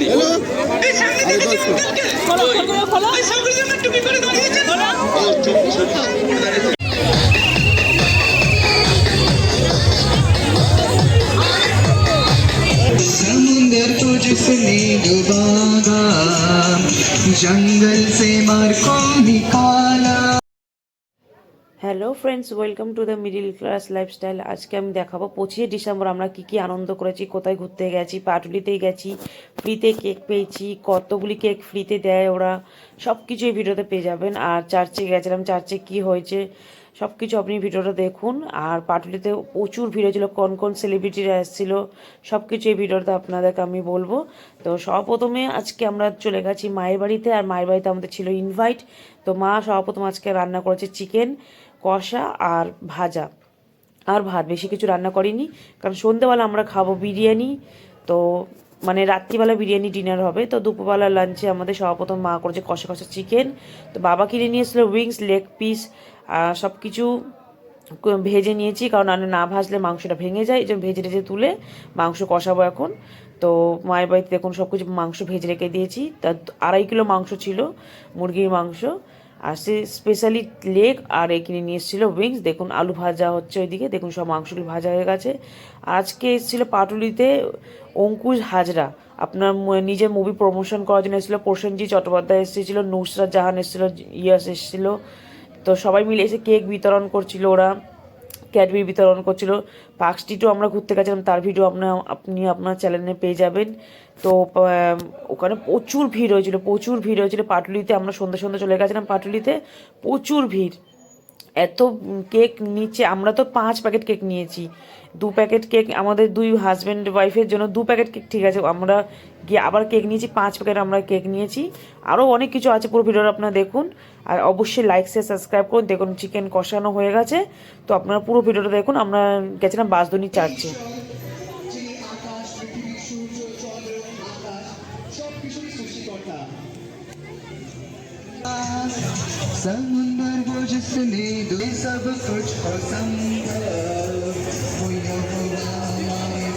যায়নি। এই সামনে থেকে ওই সবগুলো জন্য টুপি করে দাঁড়িয়েছে। समुंदर को जिसने डुबागा जंगल से मार को निकाला। Hello friends, welcome to the middle class lifestyle. আজকে আমি দেখাবো 25শে ডিসেম্বর আমরা কি আনন্দ করেছি, কোথায় ঘুরতে গেছি। পাটুলিতেই গেছি, ফ্রিতে কেক পেয়েছি, কতগুলি কেক ফ্রিতে দেয় ওরা, সব কিছু এই ভিডিওতে পেয়ে যাবেন। আর চার্চে গেছিলাম, চার্চে কি হয়েছে সব কিছু আপনি ভিডিওটা দেখুন। আর পাটুলিতে প্রচুর ভিড় হয়েছিল, কোন কোন সেলিব্রিটিরা এসেছিলো সব কিছু এই ভিডিওতে আপনাদেরকে আমি বলবো। তো সর্বপ্রথমে আজকে আমরা চলে গেছি মায়ের বাড়িতে, আর মায়ের বাড়িতে আমাদের ছিল ইনভাইট। তো মা সর্বপ্রথম আজকে রান্না করেছে চিকেন কষা আর ভাজা আর ভাত, বেশি কিছু রান্না করিনি কারণ সন্ধ্যেবেলা আমরা খাবো বিরিয়ানি। তো মানে রাত্রিবেলা বিরিয়ানি ডিনার হবে। তো দুপুরবেলা লাঞ্চে আমাদের সর্বপ্রথম মা করেছে কষা কষা চিকেন। তো বাবা কিনে নিয়ে এসেছিলো উইংস, লেগ পিস, সব কিছু ভেজে নিয়েছি কারণ আমি না ভাজলে মাংসটা ভেঙে যায়, এই জন্য ভেজে টেজে তুলে মাংস কষাবো এখন। তো মায়ের বাড়িতে দেখুন সব কিছু মাংস ভেজে রেখে দিয়েছি। তা 2.5 কিলো মাংস ছিল, মুরগির মাংস। আর সে স্পেশালি লেগ আর কিনে নিয়ে এসেছিলো উইংস। দেখুন আলু ভাজা হচ্ছে ওইদিকে, দেখুন সব মাংসগুলো ভাজা হয়ে গেছে। আজকে এসেছিলো পাটুলিতে অঙ্কুশ হাজরা, আপনার নিজের মুভি প্রমোশন করার জন্য এসেছিলো। প্রসেনজিৎ চট্টোপাধ্যায় এসেছিলো, নুসরাত জাহান এসেছিলো, ইয়াস এসেছিলো। তো সবাই মিলে এসে কেক বিতরণ করছিল, ওরা ক্যাডবেরি বিতরণ করছিল। পার্ক স্ট্রিটও আমরা ঘুরতে গেছিলাম, তার ভিডিও আপনি আপনার চ্যানেলে পেয়ে যাবেন। তো ওখানে প্রচুর ভিড় হয়েছিল পাটুলিতে। আমরা সন্ধ্যে সন্ধ্যে চলে গেছিলাম পাটুলিতে, প্রচুর ভিড়। এত কেক নিচ্ছে, আমরা তো 5 প্যাকেট কেক নিয়েছি। 2 প্যাকেট কেক আমাদের 2 হাজব্যান্ড ওয়াইফের জন্য 2 প্যাকেট কেক, ঠিক আছে। আমরা গিয়ে আবার কেক নিয়েছি 5 প্যাকেট আমরা কেক নিয়েছি। আরও অনেক কিছু আছে, পুরো ভিডিওটা আপনারা দেখুন। আর অবশ্যই লাইক শেয়ার সাবস্ক্রাইব করুন। দেখুন চিকেন কষানো হয়ে গেছে। তো আপনারা পুরো ভিডিওটা দেখুন। আমরা গেছিলাম বাঁশদ্রোণী চার্চে। समुंदर को जिसने दो सब कुछ हो संभव वो यहोवा हमारे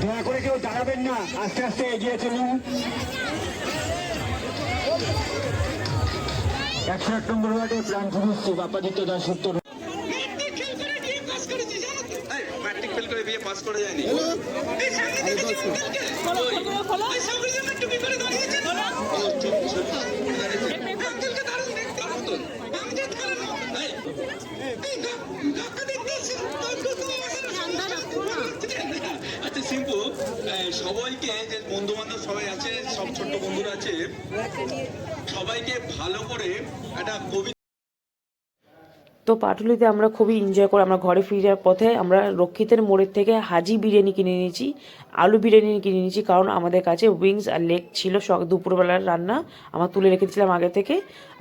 দয়া করে কেউ দাঁড়াবেন না, আস্তে আস্তে এগিয়ে চলুন। 101 নম্বর ওয়ার্ডে প্রাণ সমস্ত বাপাদিত্য দাস উত্তর। ম্যাট্রিক ফেল করে বিয়ে পাস করে যায়নি। এই সামনে থেকে ওই সবগুলো জন্য টুপি করে দাঁড়িয়েছে। আঙ্কেলকে দারুণ দেখতে মতন আমজাদ খান। এই ধাক্কা দিতেছে। আচ্ছা সিম্পু, সবাইকে যে বন্ধু বান্ধব সবাই আছে, সব ছোট্ট বন্ধুরা আছে, সবাইকে ভালো করে একটা কবিতা। তো পাটুলিতে আমরা খুবই এনজয় করে আমরা ঘরে ফিরার পথে আমরা রক্ষিতের মোড়ের থেকে হাজি বিরিয়ানি কিনে নিয়েছি, আলু বিরিয়ানি কিনে নিয়েছি, কারণ আমাদের কাছে উইংস আর লেগ ছিল দুপুরবেলার রান্না আমার তুলে রেখে দিয়েছিলাম আগে থেকে।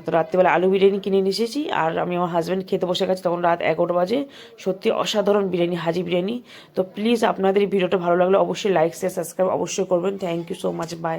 তো রাত্রিবেলা আলু বিরিয়ানি কিনে নিয়ে এসেছি আর আমি আমার হাজব্যান্ড খেতে বসে গেছি, তখন রাত 11টা বাজে। সত্যি অসাধারণ বিরিয়ানি, হাজি বিরিয়ানি। তো প্লিজ আপনাদের এই ভিডিওটা ভালো লাগলে অবশ্যই লাইক শেয়ার সাবস্ক্রাইব অবশ্যই করবেন। Thank you so much, by.